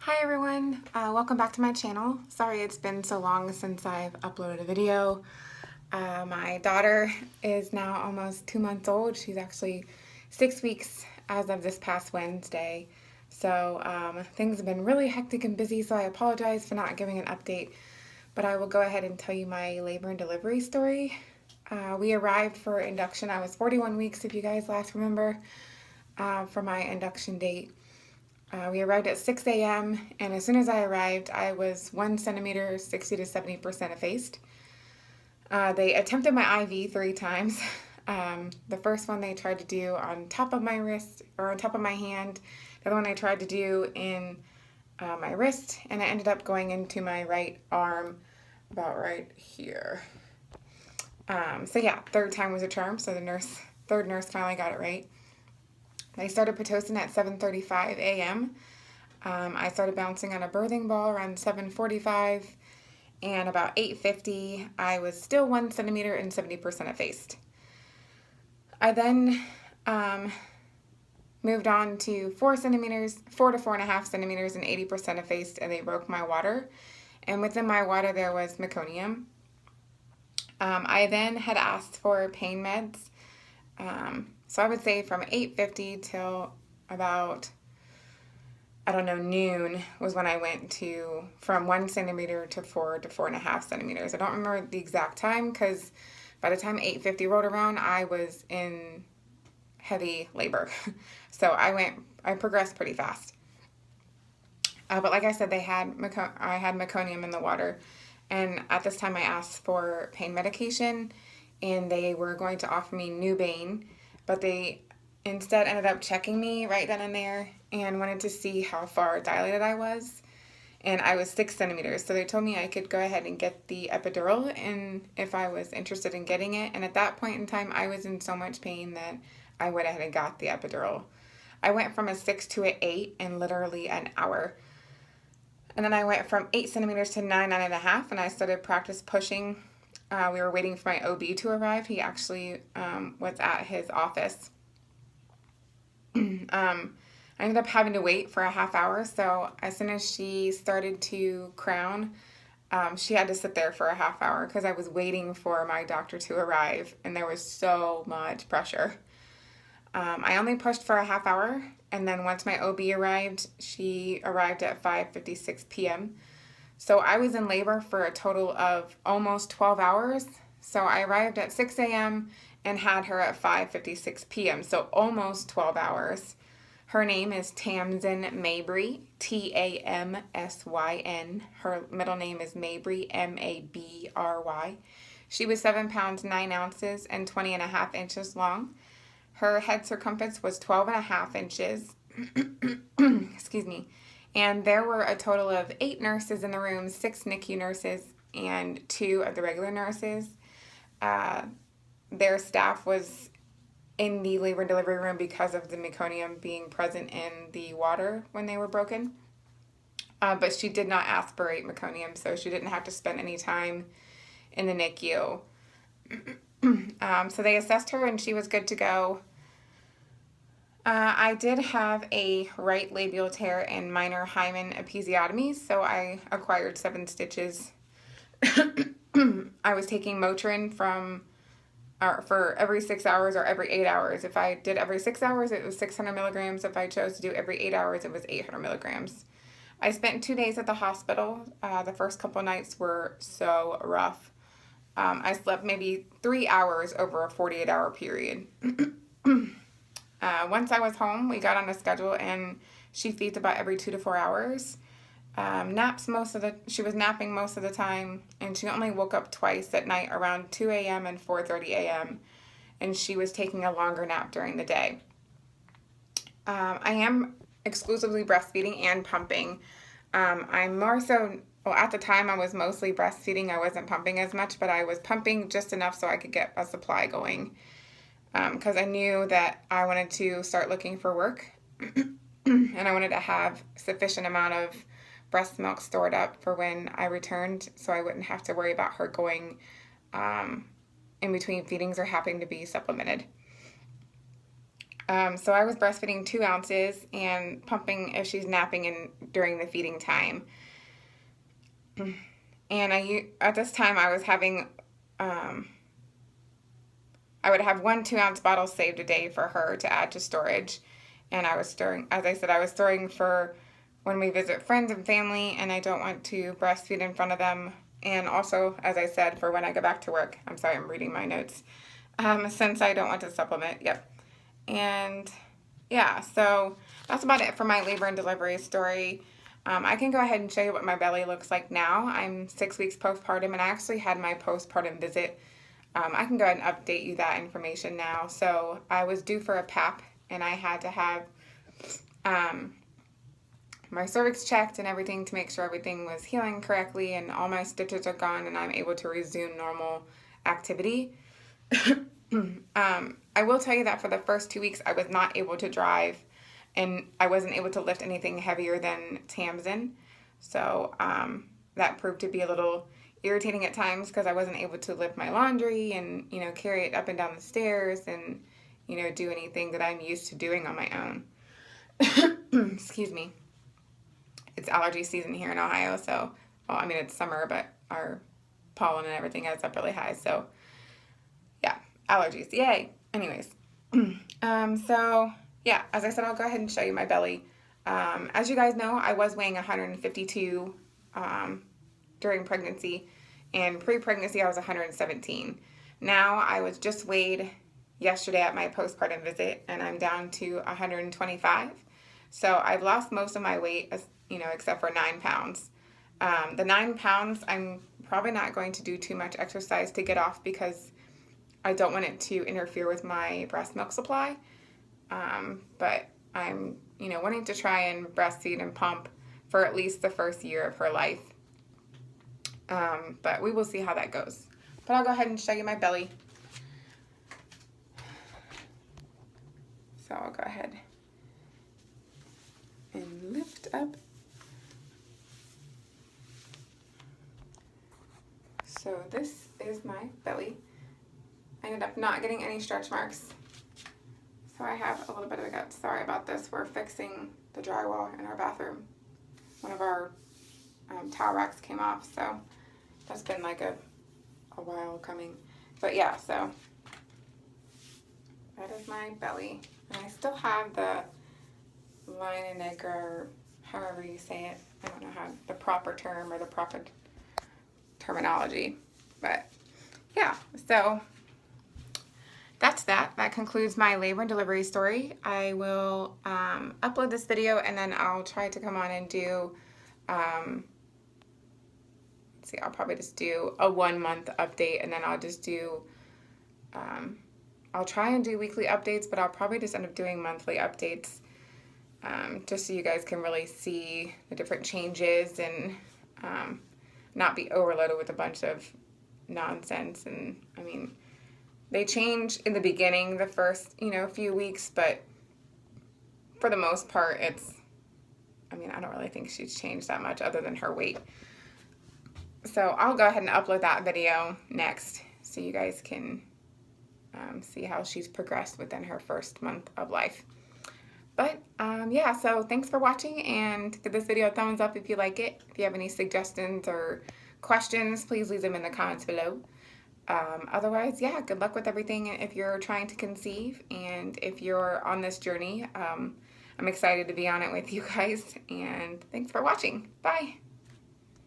Hi everyone, welcome back to my channel. Sorry it's been so long since I've uploaded a video. My daughter is now almost 2 months old. She's actually 6 weeks as of this past Wednesday. So things have been really hectic and busy, so I apologize for not giving an update. But I will go ahead and tell you my labor and delivery story. We arrived for induction. I was 41 weeks, if you guys last remember, for my induction date. We arrived at 6 a.m. and as soon as I arrived, I was 1 centimeter, 60 to 70% effaced. They attempted my IV 3 times. The first one they tried to do on top of my wrist or on top of my hand. The other one they tried to do in my wrist, and it ended up going into my right arm, about right here. So yeah, third time was a charm. So the third nurse finally got it right. They started Pitocin at 7:35 a.m. I started bouncing on a birthing ball around 7:45, and about 8:50, I was still 1 centimeter and 70% effaced. I then moved on to 4 to 4.5 centimeters and 80% effaced, and they broke my water. And within my water, there was meconium. I then had asked for pain meds. So I would say from 8:50 till about, noon was when I went from 1 centimeter to 4 to 4.5 centimeters. I don't remember the exact time because by the time 8:50 rolled around, I was in heavy labor. So I progressed pretty fast. But like I said, I had meconium in the water. And at this time I asked for pain medication, and they were going to offer me Nubain, but they instead ended up checking me right then and there and wanted to see how far dilated I was. And I was 6 centimeters, so they told me I could go ahead and get the epidural and if I was interested in getting it. And at that point in time, I was in so much pain that I went ahead and got the epidural. I went from a 6 to an 8 in literally an hour. And then I went from 8 centimeters to 9.5, and I started practice pushing. We were waiting for my OB to arrive. He actually was at his office. I ended up having to wait for a half hour, so as soon as she started to crown, she had to sit there for a half hour because I was waiting for my doctor to arrive, and there was so much pressure. I only pushed for a half hour, and then once my OB arrived, she arrived at 5:56 p.m. So I was in labor for a total of almost 12 hours. So I arrived at 6 a.m. and had her at 5:56 p.m. So almost 12 hours. Her name is Tamsyn Mabry, Tamsyn. Her middle name is Mabry, Mabry. She was 7 pounds 9 ounces and 20.5 inches long. Her head circumference was 12.5 inches. Excuse me. And there were a total of 8 nurses in the room, 6 NICU nurses and 2 of the regular nurses. Their staff was in the labor and delivery room because of the meconium being present in the water when they were broken. But she did not aspirate meconium, so she didn't have to spend any time in the NICU. So they assessed her and she was good to go. I did have a right labial tear and minor hymen episiotomy, so I acquired 7 stitches. I was taking Motrin for every 6 hours or every 8 hours. If I did every 6 hours, it was 600 milligrams. If I chose to do every 8 hours, it was 800 milligrams. I spent 2 days at the hospital. The first couple nights were so rough. I slept maybe 3 hours over a 48-hour period. Once I was home, we got on a schedule, and she feeds about every 2 to 4 hours. She was napping most of the time, and she only woke up twice at night around 2 a.m. and 4:30 a.m. and she was taking a longer nap during the day. I am exclusively breastfeeding and pumping. I'm more so, at the time I was mostly breastfeeding. I wasn't pumping as much, but I was pumping just enough so I could get a supply going. Because I knew that I wanted to start looking for work and I wanted to have sufficient amount of breast milk stored up for when I returned so I wouldn't have to worry about her going in between feedings or having to be supplemented. So I was breastfeeding 2 ounces and pumping if she's napping and during the feeding time. And at this time I was having, I would have 1 2-ounce bottle saved a day for her to add to storage. And I was storing, as I said, I was storing for when we visit friends and family, and I don't want to breastfeed in front of them. And also, as I said, for when I go back to work. I'm sorry, I'm reading my notes. Since I don't want to supplement. Yep. And yeah, so that's about it for my labor and delivery story. I can go ahead and show you what my belly looks like now. I'm 6 weeks postpartum, and I actually had my postpartum visit. I can go ahead and update you that information now. So I was due for a PAP, and I had to have my cervix checked and everything to make sure everything was healing correctly and all my stitches are gone and I'm able to resume normal activity. I will tell you that for the first 2 weeks I was not able to drive and I wasn't able to lift anything heavier than Tamsin. So that proved to be a little irritating at times because I wasn't able to lift my laundry and, you know, carry it up and down the stairs and, you know, do anything that I'm used to doing on my own. Excuse me. It's allergy season here in Ohio, so, well, I mean, it's summer, but our pollen and everything is up really high, so, yeah, allergies, yay. Anyways, so, yeah, as I said, I'll go ahead and show you my belly. As you guys know, I was weighing 152 during pregnancy, and pre-pregnancy I was 117. Now, I was just weighed yesterday at my postpartum visit, and I'm down to 125. So I've lost most of my weight, you know, except for 9 pounds. The 9 pounds, I'm probably not going to do too much exercise to get off because I don't want it to interfere with my breast milk supply. But I'm, you know, wanting to try and breastfeed and pump for at least the first year of her life. But we will see how that goes. But I'll go ahead and show you my belly. So I'll go ahead and lift up. So this is my belly. I ended up not getting any stretch marks. So I have a little bit of a gut. Sorry about this. We're fixing the drywall in our bathroom. One of our towel racks came off, so that's been like a while coming. But yeah, so that is my belly. And I still have the Leinenecker, or however you say it. I don't know how the proper term or the proper terminology. But yeah, so that's that. That concludes my labor and delivery story. I will upload this video and then I'll try to come on and do, let's see, I'll probably just do a 1-month update and then I'll just do, I'll try and do weekly updates, but I'll probably just end up doing monthly updates just so you guys can really see the different changes and not be overloaded with a bunch of nonsense. And I mean, they change in the beginning, the first, you know, few weeks, but for the most part, it's, I mean, I don't really think she's changed that much other than her weight. So I'll go ahead and upload that video next so you guys can see how she's progressed within her first month of life. But yeah, so thanks for watching and give this video a thumbs up if you like it. If you have any suggestions or questions, please leave them in the comments below. Otherwise, yeah, good luck with everything if you're trying to conceive and if you're on this journey. I'm excited to be on it with you guys, and thanks for watching. Bye.